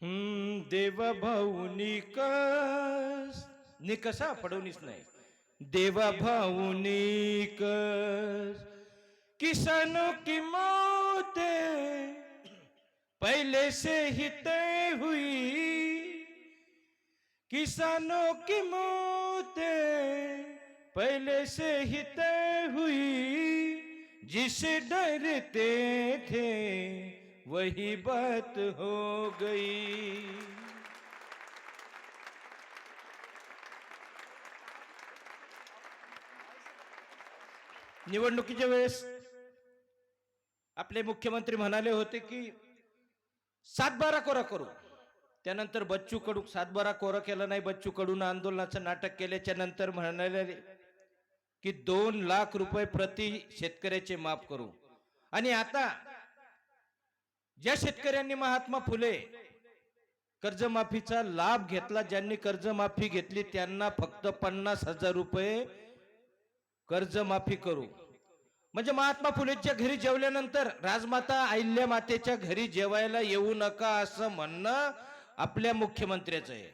देवा भाऊ निकस निकसा पडवणीच नाही. देवा भाऊ निकस किसानों की मौत पहले से ही तय हुई. किसानों की मौत पहले से ही तय हुई. जिसे डरते थे वही बात हो गई. निवडणुकीच्या वेळेस आपले मुख्यमंत्री म्हणाले होते की 7-12 कोरा करू. त्यानंतर बच्चू कडू 7-12 कोरा केलं नाही. बच्चू कडून आंदोलनाचं नाटक केल्याच्या नंतर म्हणाले की 2 लाख रुपये प्रति शेतकऱ्याचे माफ करू. आणि आता ज्या शेतकऱ्यांनी महात्मा फुले कर्जमाफीचा लाभ घेतला, ज्यांनी कर्जमाफी घेतली त्यांना फक्त 50,000 रुपये कर्जमाफी करू. म्हणजे महात्मा फुलेच्या घरी जेवल्यानंतर राजमाता अहिल्या मातेच्या घरी जेवायला येऊ नका असं म्हणणं आपल्या मुख्यमंत्र्याचं आहे.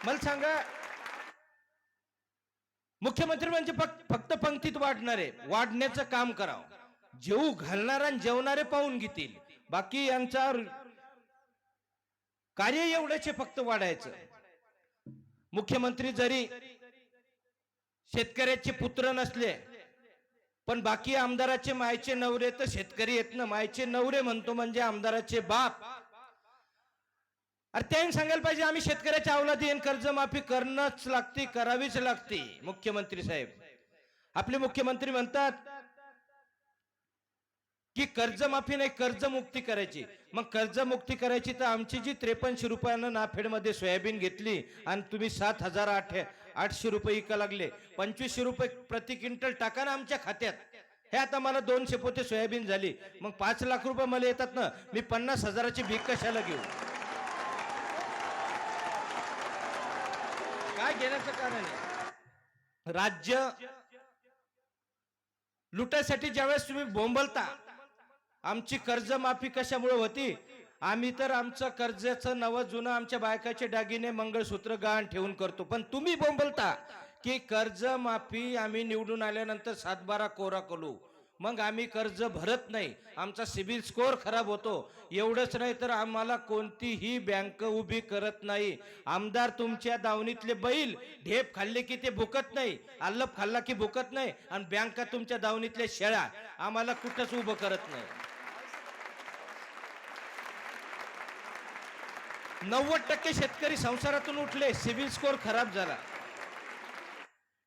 मला सांगा, मुख्यमंत्री म्हणजे फक्त पंक्तीत वाढणारे वाढण्याचं काम करावं. जेवू घालणारा आणि जेवणारे पाहून घेतील. बाकी यांचा कार्य एवढ्याचे फक्त वाढायचं. मुख्यमंत्री जरी शेतकऱ्याचे पुत्र नसले पण बाकी आमदाराचे मायचे नवरे तर शेतकरी आहेत ना. मायचे नवरे म्हणतो म्हणजे आमदाराचे बाप. अरे त्यांनी सांगायला पाहिजे आम्ही शेतकऱ्याच्या अवलादी आणि कर्जमाफी करणंच लागते, करावीच लागते. मुख्यमंत्री साहेब, आपले मुख्यमंत्री म्हणतात की कर्जमाफी नाही कर्जमुक्ती करायची. मग कर्जमुक्ती करायची तर आमची जी 53 रुपयानं नाफेडमध्ये सोयाबीन घेतली आणि तुम्ही 7,800 रुपये इका लागले, 2500 रुपये प्रति क्विंटल टाका ना आमच्या खात्यात. हे आता मला 200 पोते सोयाबीन झाली, मग 5 लाख रुपये मला येतात ना. मी 50,000ची भीक कशाला घेऊ? काय घेण्याचं कारण आहे? राज्य लुटायसाठी ज्यावेळेस तुम्ही बोंबलता आमची कर्जमाफी कशामुळे होती, आम्ही तर आमचं कर्जाचं नवं जुनं आमच्या बायकाचे दागिने मंगळसूत्र गहाण ठेवून करतो. पण तुम्ही बोंबलता की कर्जमाफी आम्ही निवडून आल्यानंतर 7-12 कोरा करू, मग आम्ही कर्ज भरत नाही, आमचा सिबिल स्कोअर खराब होतो. एवढंच नाही तर आम्हाला कोणतीही बँक उभी करत नाही. आमदार तुमच्या दावणीतले बैल ढेप खाल्ले की ते भुकत नाही, आल्लप खाल्ला की भुकत नाही, आणि बँका तुमच्या दावणीतल्या शेळ्या आम्हाला कुठंच उभं करत नाही. 90% शेतकरी संसारातून उठले, सिबिल स्कोअर खराब झाला.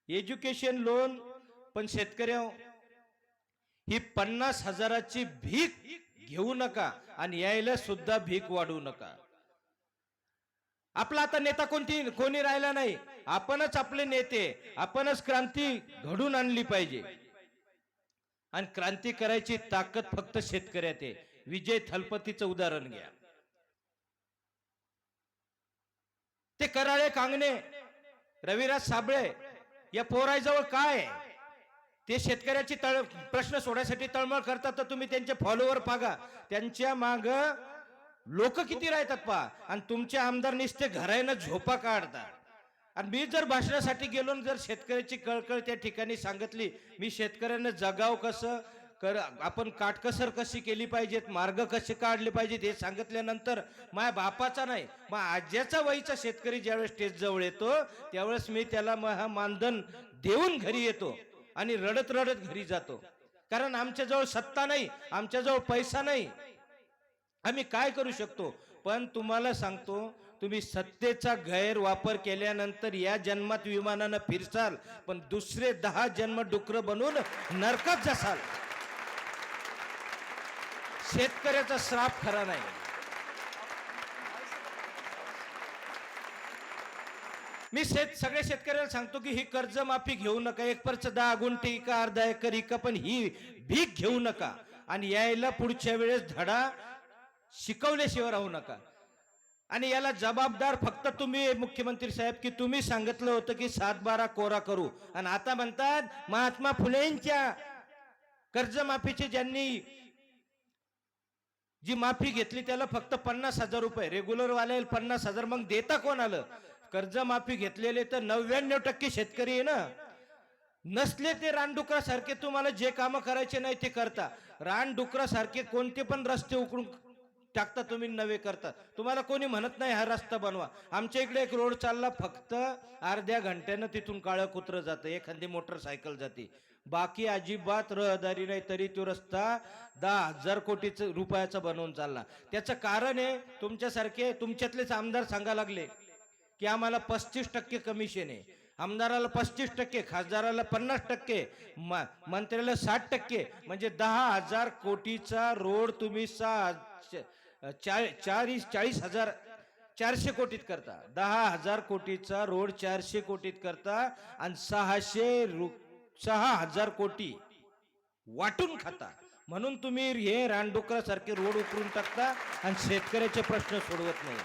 एज्युकेशन लोन पण शेतकऱ्या ही 50,000ची भीक घेऊ नका आणि यायला सुद्धा भीक वाढवू नका. आपला आता नेता कोणी राहिला नाही. आपणच आपले नेते, आपणच क्रांती घडून आणली पाहिजे. आणि क्रांती करायची ताकद फक्त शेतकऱ्यात आहे. विजय थलपतीचं उदाहरण घ्या. ते कराळे कांगणे, रविराज साबळे या पोराजवळ काय? ते शेतकऱ्याची प्रश्न सोडण्यासाठी तळमळ करतात, तर तुम्ही त्यांचे फॉलोवर पागा. त्यांच्या माग लोक किती राहतात पहा. आणि तुमचे आमदार निस्ते घरायनं झोपा काढतात. आणि मी जर भाषणासाठी गेलो, जर शेतकऱ्याची कळकळ त्या ठिकाणी सांगितली, मी शेतकऱ्यांना जगाव कसं आपण काटकसर कशी केली पाहिजेत, मार्ग कसे काढले पाहिजेत हे सांगितल्यानंतर माझ्या बापाचा नाही, मग आज्याचा वयीचा शेतकरी ज्यावेळेस स्टेज जवळ येतो त्यावेळेस मी त्याला मानधन देऊन घरी येतो आणि रडत रडत घरी जातो. कारण आमच्याजवळ सत्ता नाही, आमच्याजवळ पैसा नाही, आम्ही काय करू शकतो. पण तुम्हाला सांगतो, तुम्ही सत्तेचा गैरवापर केल्यानंतर या जन्मात विमानानं फिरसाल, पण दुसरे 10 जन्म डुकर बनून नरकात जासाल. शेतकऱ्याचा श्राप खरा नाही. मी सगळ्या शेतकऱ्याला सांगतो की ही कर्जमाफी घेऊ नका. 1/10 गुंठे इका, अर्धा एकर इका, पण ही भीक घेऊ नका. आणि यायला पुढच्या वेळेस धडा शिकवल्याशिवाय राहू नका. आणि याला जबाबदार फक्त तुम्ही मुख्यमंत्री साहेब, की तुम्ही सांगितलं होतं की 7-12 कोरा करू, आणि आता म्हणतात महात्मा फुलेंच्या कर्जमाफीची ज्यांनी जी माफी घेतली त्याला फक्त 50,000 रुपये, रेग्युलर वाले 50,000, मग देता कोण आलं? कर्जमाफी घेतलेले तर 99% शेतकरी आहे ना. नसले ते रानडुकरासारखे तुम्हाला जे काम करायचे नाही ते करता. रानडुकरासारखे कोणते पण रस्ते उकळून टाकता तुम्ही, नवे करता. तुम्हाला कोणी म्हणत नाही हा रस्ता बनवा. आमच्या इकडे एक रोड चालला, फक्त अर्ध्या घंट्यानं तिथून काळं कुत्रं जातं, एखादी मोटरसायकल जाते, बाकी अजिबात रहदारी नाही. तरी तो रस्ता 10,000 कोटी रुपयाचा बनवून चालला. त्याचं कारण आहे तुमच्यासारखे, तुमच्यातलेच आमदार सांगा लागले की आम्हाला 35% कमिशन आहे. आमदाराला 35%, खासदाराला 50%, मंत्र्याला 60%, म्हणजे 10,000 कोटीचा रोड तुम्ही 40,000 कोटीत करता. 10,000 कोटीचा रोड 400 कोटीत करता, आणि 6,000 कोटी वाटून खाता. म्हणून तुम्ही हे रानडुकरासारखे रोड उकरून टाकता आणि शेतकऱ्याचे प्रश्न सोडवत नाही.